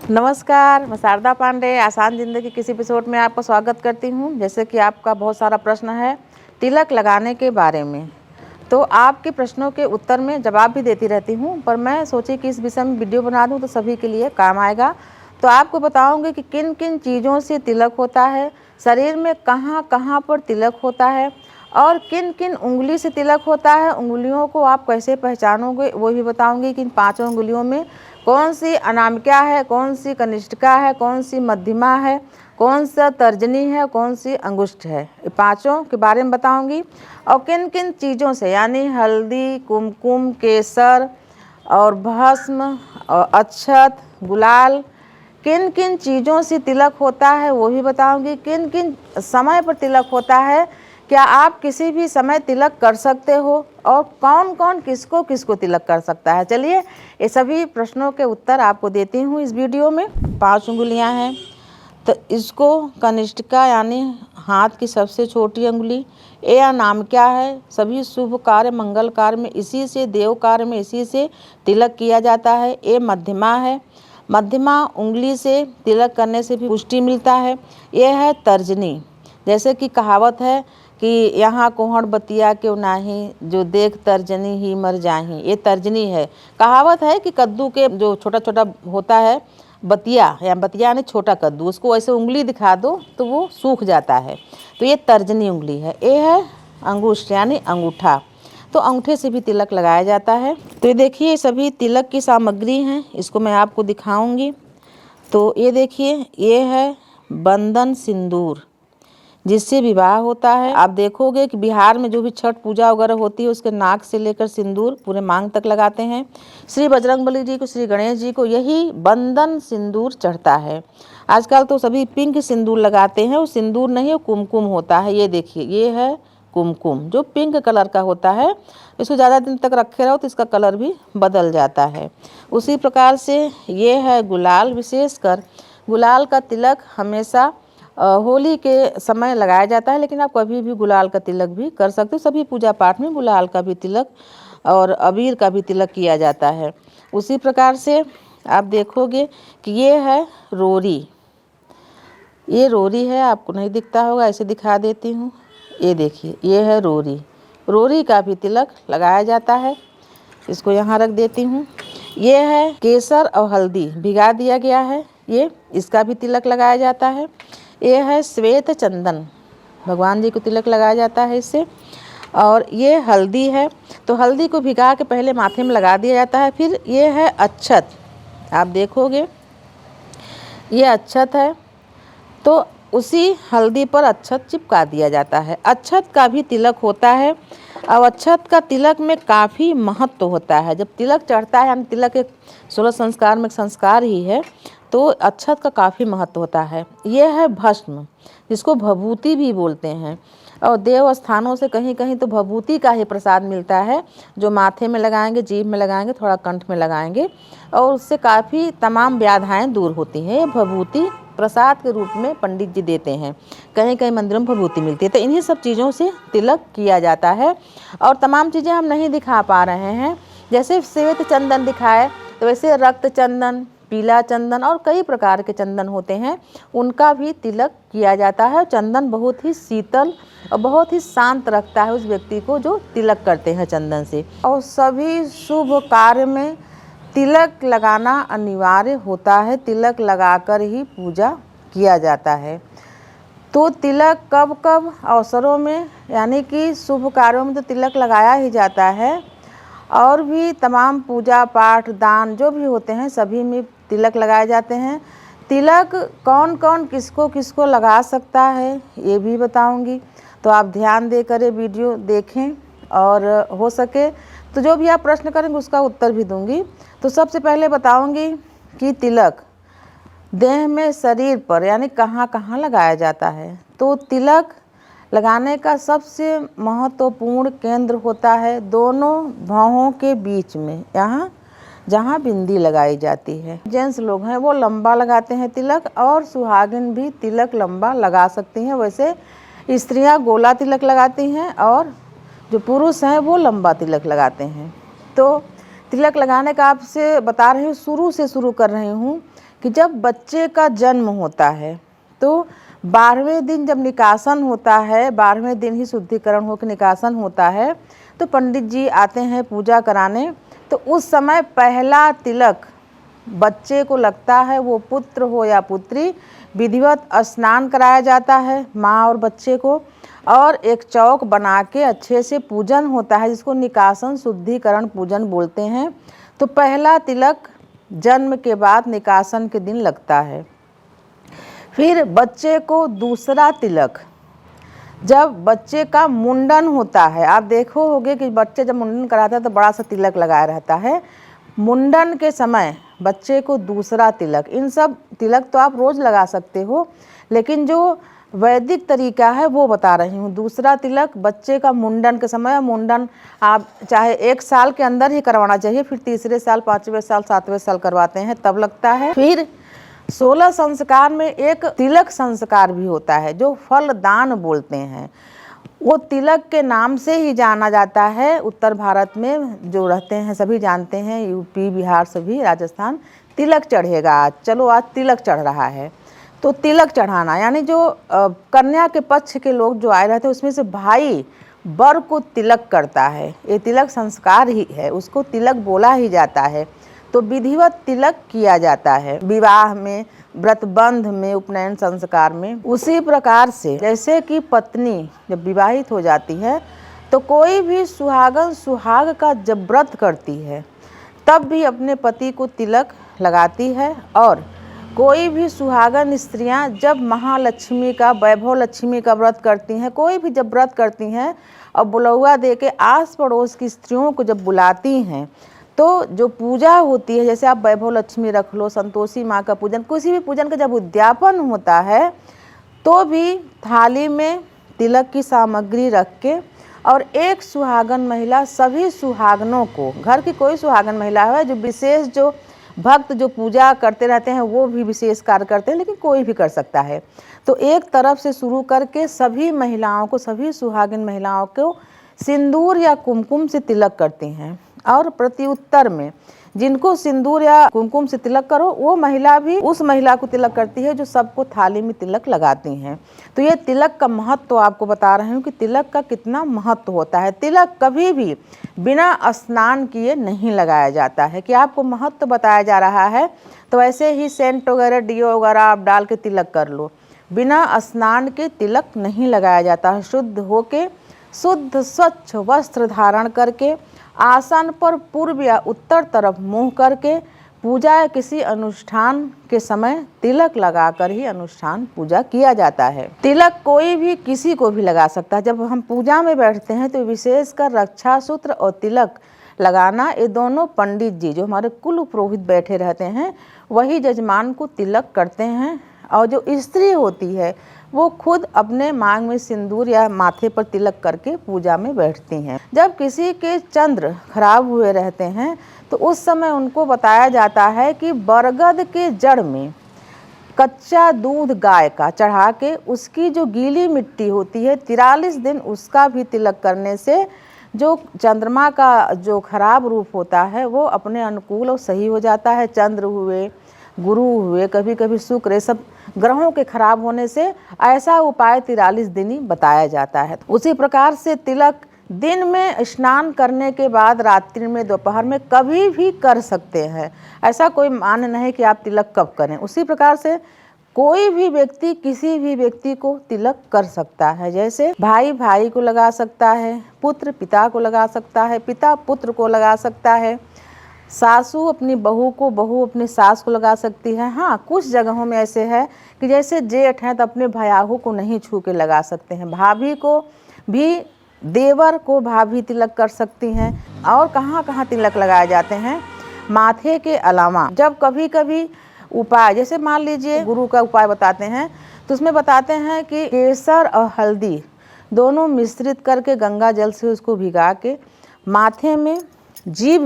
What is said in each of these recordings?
नमस्कार, मैं शारदा पांडे आसान ज़िंदगी किसी एपिसोड में आपका स्वागत करती हूँ। जैसे कि आपका बहुत सारा प्रश्न है तिलक लगाने के बारे में, तो आपके प्रश्नों के उत्तर में जवाब भी देती रहती हूँ, पर मैं सोची कि इस विषय में वीडियो बना दूँ तो सभी के लिए काम आएगा। तो आपको बताऊँगी कि किन किन चीज़ों से तिलक होता है, शरीर में कहाँ कहाँ पर तिलक होता है और किन किन उंगली से तिलक होता है। उंगलियों को आप कैसे पहचानोगे वो भी बताऊँगी कि इन 5 उंगलियों में कौन सी अनामिका है, कौन सी कनिष्ठिका है, कौन सी मध्यमा है, कौन सा तर्जनी है, कौन सी अंगुष्ठ है। ये 5 के बारे में बताऊंगी। और किन किन चीज़ों से यानी हल्दी, कुमकुम, केसर और भस्म और अक्षत, गुलाल, किन किन चीज़ों से तिलक होता है वो भी बताऊंगी। किन किन समय पर तिलक होता है, क्या आप किसी भी समय तिलक कर सकते हो और कौन कौन किसको किसको तिलक कर सकता है। चलिए ये सभी प्रश्नों के उत्तर आपको देती हूँ इस वीडियो में। 5 उंगलियाँ हैं तो इसको कनिष्ठिका यानी हाथ की सबसे छोटी उंगली, ये नाम क्या है। सभी शुभ कार्य मंगल कार्य में इसी से, देव कार्य में इसी से तिलक किया जाता है। ये मध्यमा है, मध्यमा उंगली से तिलक करने से भी पुष्टि मिलता है। ये है तर्जनी, जैसे कि कहावत है कि यहाँ कोहड़ बतिया क्यों नाही, जो देख तर्जनी ही मर जाही। ये तर्जनी है। कहावत है कि कद्दू के जो छोटा छोटा होता है बतिया, या बतिया यानी छोटा कद्दू, उसको ऐसे उंगली दिखा दो तो वो सूख जाता है, तो ये तर्जनी उंगली है। ये है अंगुष्ठ यानी अंगूठा, तो अंगूठे से भी तिलक लगाया जाता है। तो ये देखिए सभी तिलक की सामग्री हैं, इसको मैं आपको दिखाऊंगी। तो ये देखिए, ये है बंधन सिंदूर जिससे विवाह होता है। आप देखोगे कि बिहार में जो भी छठ पूजा वगैरह होती है उसके नाक से लेकर सिंदूर पूरे मांग तक लगाते हैं। श्री बजरंगबली जी को, श्री गणेश जी को यही बंधन सिंदूर चढ़ता है। आजकल तो सभी पिंक सिंदूर लगाते हैं, वो सिंदूर नहीं, वो कुमकुम होता है। ये देखिए, ये है कुमकुम जो पिंक कलर का होता है। इसको ज़्यादा दिन तक रखे रहो तो इसका कलर भी बदल जाता है। उसी प्रकार से ये है गुलाल। विशेषकर गुलाल का तिलक हमेशा होली के समय लगाया जाता है, लेकिन आप कभी भी गुलाल का तिलक भी कर सकते हो। सभी पूजा पाठ में गुलाल का भी तिलक और अबीर का भी तिलक किया जाता है। उसी प्रकार से आप देखोगे कि ये है रोरी। ये रोरी है, आपको नहीं दिखता होगा, ऐसे दिखा देती हूँ। ये देखिए, ये है रोरी। रोरी का भी तिलक लगाया जाता है। इसको यहाँ रख देती हूँ। ये है केसर और हल्दी भिगा दिया गया है, ये इसका भी तिलक लगाया जाता है। ये है श्वेत चंदन, भगवान जी को तिलक लगाया जाता है इससे। और ये हल्दी है, तो हल्दी को भिगा के पहले माथे में लगा दिया जाता है। फिर ये है अक्षत, आप देखोगे ये अक्षत है, तो उसी हल्दी पर अक्षत चिपका दिया जाता है। अक्षत का भी तिलक होता है और अक्षत का तिलक में काफ़ी महत्व होता है। जब तिलक चढ़ता है, यानी तिलक एक 16 संस्कार में एक संस्कार ही है, तो अक्षत का काफ़ी महत्व होता है। यह है भस्म, जिसको भभूति भी बोलते हैं। और देव स्थानों से कहीं कहीं तो भभूति का ही प्रसाद मिलता है, जो माथे में लगाएंगे, जीभ में लगाएंगे, थोड़ा कंठ में लगाएंगे, और उससे काफ़ी तमाम व्याधाएं दूर होती हैं। ये भभूति प्रसाद के रूप में पंडित जी देते हैं। कहीं कहीं मंदिरों में भभूति मिलती है। तो इन्हीं सब चीज़ों से तिलक किया जाता है। और तमाम चीज़ें हम नहीं दिखा पा रहे हैं, जैसे श्वेत चंदन दिखाए तो वैसे रक्त चंदन, पीला चंदन और कई प्रकार के चंदन होते हैं, उनका भी तिलक किया जाता है। चंदन बहुत ही शीतल और बहुत ही शांत रखता है उस व्यक्ति को जो तिलक करते हैं चंदन से। और सभी शुभ कार्य में तिलक लगाना अनिवार्य होता है। तिलक लगाकर ही पूजा किया जाता है। तो तिलक कब कब अवसरों में, यानी कि शुभ कार्यों में तो तिलक लगाया ही जाता है, और भी तमाम पूजा पाठ दान जो भी होते हैं सभी में तिलक लगाए जाते हैं। तिलक कौन कौन किसको किसको लगा सकता है ये भी बताऊंगी, तो आप ध्यान देकर ये वीडियो देखें, और हो सके तो जो भी आप प्रश्न करेंगे उसका उत्तर भी दूंगी। तो सबसे पहले बताऊंगी कि तिलक देह में, शरीर पर यानी कहाँ कहाँ लगाया जाता है। तो तिलक लगाने का सबसे महत्वपूर्ण केंद्र होता है दोनों भौहों के बीच में, यहाँ जहाँ बिंदी लगाई जाती है। जेंट्स लोग हैं वो लंबा लगाते हैं तिलक, और सुहागिन भी तिलक लंबा लगा सकती हैं। वैसे स्त्रियाँ गोला तिलक लगाती हैं और जो पुरुष हैं वो लंबा तिलक लगाते हैं। तो तिलक लगाने का आपसे बता रही हूँ, शुरू से शुरू कर रही हूँ कि जब बच्चे का जन्म होता है तो 12वें दिन जब निकासन होता है, 12वें दिन ही शुद्धिकरण होकर निकासन होता है, तो पंडित जी आते हैं पूजा कराने। तो उस समय पहला तिलक बच्चे को लगता है, वो पुत्र हो या पुत्री, विधिवत स्नान कराया जाता है माँ और बच्चे को, और एक चौक बना के अच्छे से पूजन होता है, जिसको निकासन शुद्धिकरण पूजन बोलते हैं। तो पहला तिलक जन्म के बाद निकासन के दिन लगता है। फिर बच्चे को दूसरा तिलक जब बच्चे का मुंडन होता है, आप देखो होगे कि बच्चे जब मुंडन कराता है तो बड़ा सा तिलक लगाया रहता है। मुंडन के समय बच्चे को दूसरा तिलक, इन सब तिलक तो आप रोज़ लगा सकते हो, लेकिन जो वैदिक तरीका है वो बता रही हूँ। दूसरा तिलक बच्चे का मुंडन के समय, मुंडन आप चाहे 1 साल के अंदर ही करवाना चाहिए, फिर तीसरे साल, 5वें साल, 7वें साल करवाते हैं तब लगता है। फिर 16 संस्कार में एक तिलक संस्कार भी होता है जो फलदान बोलते हैं। वो तिलक के नाम से ही जाना जाता है। उत्तर भारत में जो रहते हैं सभी जानते हैं, यूपी, बिहार, सभी, राजस्थान, तिलक चढ़ेगा आज, चलो आज तिलक चढ़ रहा है। तो तिलक चढ़ाना यानी जो कन्या के पक्ष के लोग जो आए रहते हैं उसमें से भाई वर को तिलक करता है, ये तिलक संस्कार ही है, उसको तिलक बोला ही जाता है। तो विधिवत तिलक किया जाता है विवाह में, व्रतबंध में, उपनयन संस्कार में। उसी प्रकार से जैसे कि पत्नी जब विवाहित हो जाती है तो कोई भी सुहागन सुहाग का जब व्रत करती है तब भी अपने पति को तिलक लगाती है। और कोई भी सुहागन स्त्रियां जब महालक्ष्मी का, वैभव लक्ष्मी का व्रत करती हैं, कोई भी जब व्रत करती हैं और बुलौआ दे के आस पड़ोस की स्त्रियों को जब बुलाती हैं तो जो पूजा होती है, जैसे आप वैभव लक्ष्मी रख लो, संतोषी माँ का पूजन, किसी भी पूजन का जब उद्यापन होता है तो भी थाली में तिलक की सामग्री रख के, और एक सुहागन महिला सभी सुहागनों को, घर की कोई सुहागन महिला है जो विशेष, जो भक्त जो पूजा करते रहते हैं वो भी विशेष कार्य करते हैं, लेकिन कोई भी कर सकता है। तो एक तरफ से शुरू करके सभी महिलाओं को, सभी सुहागिन महिलाओं को सिंदूर या कुमकुम से तिलक करती हैं। और प्रत्युत्तर में जिनको सिंदूर या कुमकुम से तिलक करो वो महिला भी उस महिला को तिलक करती है जो सबको थाली में तिलक लगाती हैं। तो ये तिलक का महत्व तो आपको बता रही हूँ कि तिलक का कितना महत्व होता है। तिलक कभी भी बिना स्नान किए नहीं लगाया जाता है, कि आपको महत्व बताया जा रहा है तो ऐसे ही सेंट वगैरह, डीओ वगैरह आप डाल के तिलक कर लो, बिना स्नान के तिलक नहीं लगाया जाता है। शुद्ध होके, शुद्ध स्वच्छ वस्त्र धारण करके, आसन पर पूर्व या उत्तर तरफ मुंह करके, पूजा या किसी अनुष्ठान के समय तिलक लगाकर ही अनुष्ठान पूजा किया जाता है। तिलक कोई भी किसी को भी लगा सकता है। जब हम पूजा में बैठते हैं तो विशेषकर रक्षा सूत्र और तिलक लगाना, ये दोनों पंडित जी जो हमारे कुल पुरोहित बैठे रहते हैं वही जजमान को तिलक करते हैं। और जो स्त्री होती है वो खुद अपने मांग में सिंदूर या माथे पर तिलक करके पूजा में बैठती हैं। जब किसी के चंद्र खराब हुए रहते हैं तो उस समय उनको बताया जाता है कि बरगद के जड़ में कच्चा दूध गाय का चढ़ा के उसकी जो गीली मिट्टी होती है 43 दिन उसका भी तिलक करने से जो चंद्रमा का जो खराब रूप होता है वो अपने अनुकूल और सही हो जाता है। चंद्र हुए, गुरु हुए, कभी कभी शुक्र, ये सब ग्रहों के खराब होने से ऐसा उपाय 43 दिन ही बताया जाता है। उसी प्रकार से तिलक दिन में स्नान करने के बाद, रात्रि में, दोपहर में कभी भी कर सकते हैं। ऐसा कोई मान नहीं कि आप तिलक कब करें। उसी प्रकार से कोई भी व्यक्ति किसी भी व्यक्ति को तिलक कर सकता है। जैसे भाई भाई को लगा सकता है, पुत्र पिता को लगा सकता है, पिता पुत्र को लगा सकता है, सासू अपनी बहू को, बहू अपनी सास को लगा सकती है। हाँ, कुछ जगहों में ऐसे है कि जैसे जेठ हैं तो अपने भयाहू को नहीं छू के लगा सकते हैं, भाभी को भी, देवर को भाभी तिलक कर सकती हैं। और कहाँ कहाँ तिलक लगाए जाते हैं, माथे के अलावा जब कभी कभी उपाय, जैसे मान लीजिए गुरु का उपाय बताते हैं तो उसमें बताते हैं कि केसर और हल्दी दोनों मिश्रित करके गंगा जल से उसको भिगा के माथे में, जीभ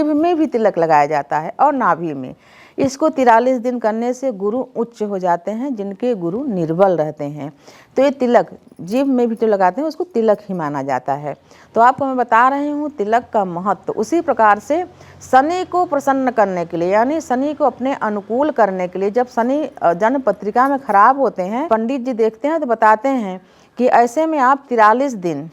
में भी तिलक लगाया जाता है और नाभि में। इसको 43 दिन करने से गुरु उच्च हो जाते हैं, जिनके गुरु निर्बल रहते हैं। तो ये तिलक जीभ में भी जो लगाते हैं उसको तिलक ही माना जाता है। तो आपको मैं बता रही हूँ तिलक का महत्व। उसी प्रकार से शनि को प्रसन्न करने के लिए, यानी शनि को अपने अनुकूल करने के लिए, जब शनि जन्म पत्रिका में खराब होते हैं, पंडित जी देखते हैं तो बताते हैं कि ऐसे में आप 43 दिन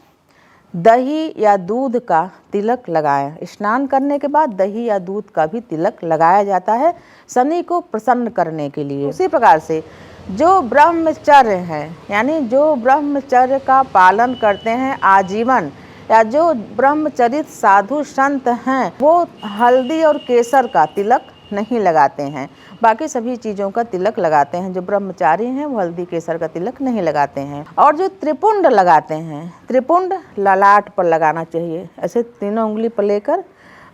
दही या दूध का तिलक लगाएं। स्नान करने के बाद दही या दूध का भी तिलक लगाया जाता है शनि को प्रसन्न करने के लिए। उसी प्रकार से जो ब्रह्मचर्य है, यानी जो ब्रह्मचर्य का पालन करते हैं आजीवन, या जो ब्रह्मचरित साधु संत हैं, वो हल्दी और केसर का तिलक नहीं लगाते हैं, बाकी सभी चीज़ों का तिलक लगाते हैं। जो ब्रह्मचारी हैं वो हल्दी केसर का तिलक नहीं लगाते हैं। और जो त्रिपुंड लगाते हैं, त्रिपुंड ललाट पर लगाना चाहिए, ऐसे तीनों उंगली पर लेकर,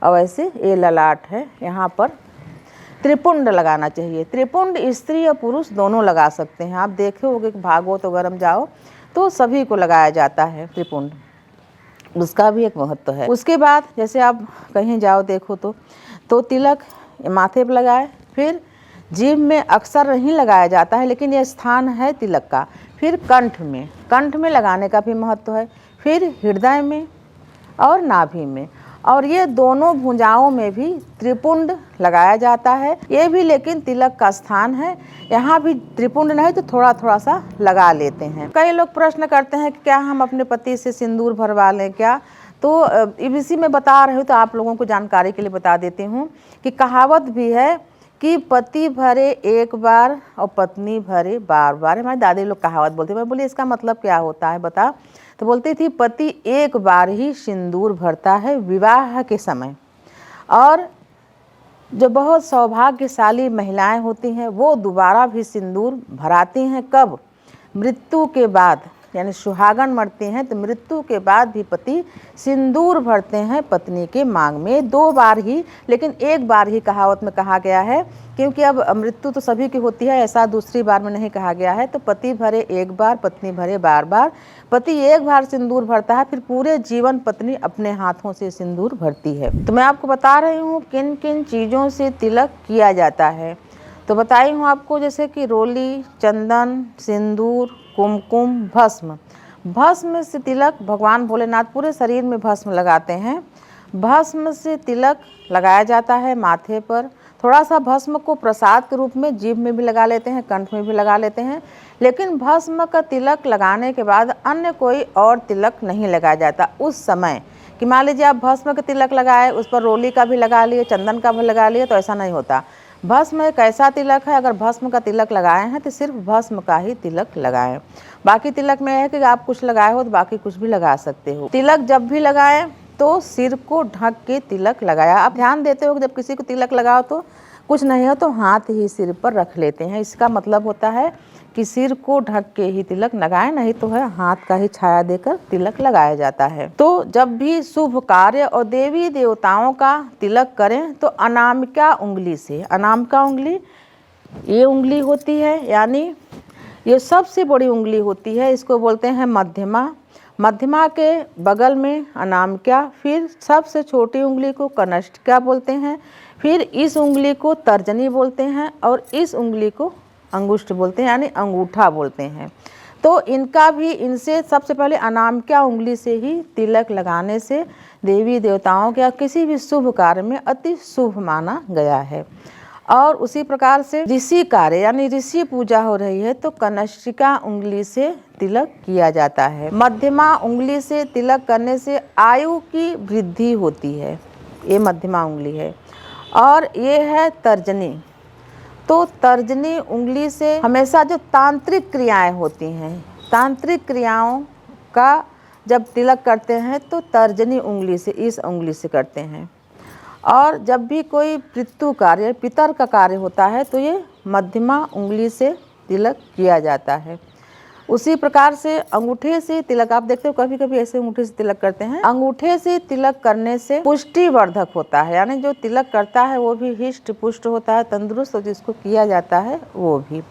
और ऐसे ये ललाट है यहाँ पर त्रिपुंड लगाना चाहिए। त्रिपुंड स्त्री और पुरुष दोनों लगा सकते हैं। आप देखे होंगे कि भागवत वगैरह में जाओ तो सभी को लगाया जाता है त्रिपुंड, उसका भी एक महत्व है। उसके बाद जैसे आप कहीं जाओ देखो तो तिलक माथे पर लगाए, फिर जीभ में अक्सर नहीं लगाया जाता है, लेकिन यह स्थान है तिलक का। फिर कंठ में लगाने का भी महत्व है, फिर हृदय में और नाभि में, और ये दोनों भुजाओं में भी त्रिपुंड लगाया जाता है। ये भी लेकिन तिलक का स्थान है, यहाँ भी त्रिपुंड नहीं तो थोड़ा थोड़ा सा लगा लेते हैं। कई लोग प्रश्न करते हैं कि क्या हम अपने पति से सिंदूर भरवा लें क्या? तो इसी में बता रही हूँ, तो आप लोगों को जानकारी के लिए बता देती हूँ कि कहावत भी है कि पति भरे एक बार और पत्नी भरे बार बार। हमारी दादी लोग कहावत बोलती है। मैं बोली इसका मतलब क्या होता है बता? तो बोलती थी पति एक बार ही सिंदूर भरता है विवाह के समय, और जो बहुत सौभाग्यशाली महिलाएं होती हैं वो दोबारा भी सिंदूर भराती हैं। कब? मृत्यु के बाद, यानी सुहागन मरती हैं तो मृत्यु के बाद भी पति सिंदूर भरते हैं पत्नी के मांग में, 2 बार ही, लेकिन 1 बार ही कहावत में कहा गया है, क्योंकि अब मृत्यु तो सभी की होती है, ऐसा दूसरी बार में नहीं कहा गया है। तो पति भरे 1 बार, पत्नी भरे बार बार। पति 1 बार सिंदूर भरता है, फिर पूरे जीवन पत्नी अपने हाथों से सिंदूर भरती है। तो मैं आपको बता रही हूँ किन किन चीज़ों से तिलक किया जाता है। तो बताई हूँ आपको, जैसे कि रोली, चंदन, सिंदूर, कुमकुम, भस्म। भस्म से तिलक भगवान भोलेनाथ पूरे शरीर में भस्म लगाते हैं। भस्म से तिलक लगाया जाता है माथे पर। थोड़ा सा भस्म को प्रसाद के रूप में जीभ में भी लगा लेते हैं, कंठ में भी लगा लेते हैं, लेकिन भस्म का तिलक लगाने के बाद अन्य कोई और तिलक नहीं लगाया जाता उस समय। कि मान लीजिए आप भस्म का तिलक लगाए, उस पर रोली का भी लगा लिए, चंदन का भी लगा लिए, तो ऐसा नहीं होता। भस्म एक ऐसा तिलक है, अगर भस्म का तिलक लगाए हैं तो सिर्फ भस्म का ही तिलक लगाएं। बाकी तिलक में है कि आप कुछ लगाए हो तो बाकी कुछ भी लगा सकते हो। तिलक जब भी लगाएं तो सिर को ढक के तिलक लगाया। आप ध्यान देते हो कि जब किसी को तिलक लगाओ तो कुछ नहीं हो तो हाथ ही सिर पर रख लेते हैं। इसका मतलब होता है कि सिर को ढक के ही तिलक लगाएं, नहीं तो है हाथ का ही छाया देकर तिलक लगाया जाता है। तो जब भी शुभ कार्य और देवी देवताओं का तिलक करें तो अनामिका उंगली से, अनामिका उंगली ये उंगली होती है, यानी ये सबसे बड़ी उंगली होती है, इसको बोलते हैं मध्यमा। मध्यमा के बगल में अनामिका, फिर सबसे छोटी उंगली को कनिष्ठिका बोलते हैं, फिर इस उंगली को तर्जनी बोलते हैं, और इस उंगली को अंगुष्ठ बोलते हैं, यानी अंगूठा बोलते हैं। तो इनका भी, इनसे सबसे पहले अनामिका उंगली से ही तिलक लगाने से देवी देवताओं के या किसी भी शुभ कार्य में अति शुभ माना गया है। और उसी प्रकार से ऋषि कार्य, यानी ऋषि पूजा हो रही है तो कनिष्ठिका उंगली से तिलक किया जाता है। मध्यमा उंगली से तिलक करने से आयु की वृद्धि होती है, ये मध्यमा उंगली है। और ये है तर्जनी। तो तर्जनी उंगली से हमेशा जो तांत्रिक क्रियाएं होती हैं, तांत्रिक क्रियाओं का जब तिलक करते हैं तो तर्जनी उंगली से, इस उंगली से करते हैं। और जब भी कोई पितृ कार्य, पितर का कार्य होता है तो ये मध्यमा उंगली से तिलक किया जाता है। उसी प्रकार से अंगूठे से तिलक, आप देखते हो कभी कभी ऐसे अंगूठे से तिलक करते हैं। अंगूठे से तिलक करने से पुष्टिवर्धक होता है, यानी जो तिलक करता है वो भी हिष्ट पुष्ट होता है, तंदुरुस्त, और जिसको किया जाता है वो भी।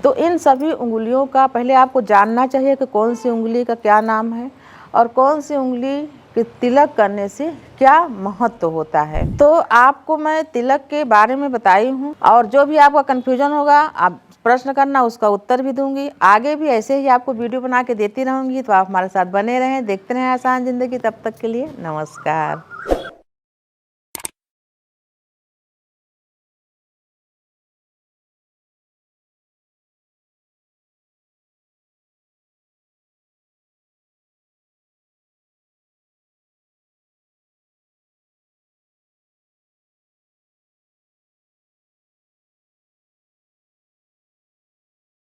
तो इन सभी उंगलियों का पहले आपको जानना चाहिए कि कौन सी उंगली का क्या नाम है और कौन सी उंगली कि तिलक करने से क्या महत्व होता है। तो आपको मैं तिलक के बारे में बताई हूँ, और जो भी आपका कन्फ्यूजन होगा आप प्रश्न करना, उसका उत्तर भी दूंगी। आगे भी ऐसे ही आपको वीडियो बना के देती रहूँगी, तो आप हमारे साथ बने रहें, देखते रहें आसान ज़िंदगी। तब तक के लिए नमस्कार।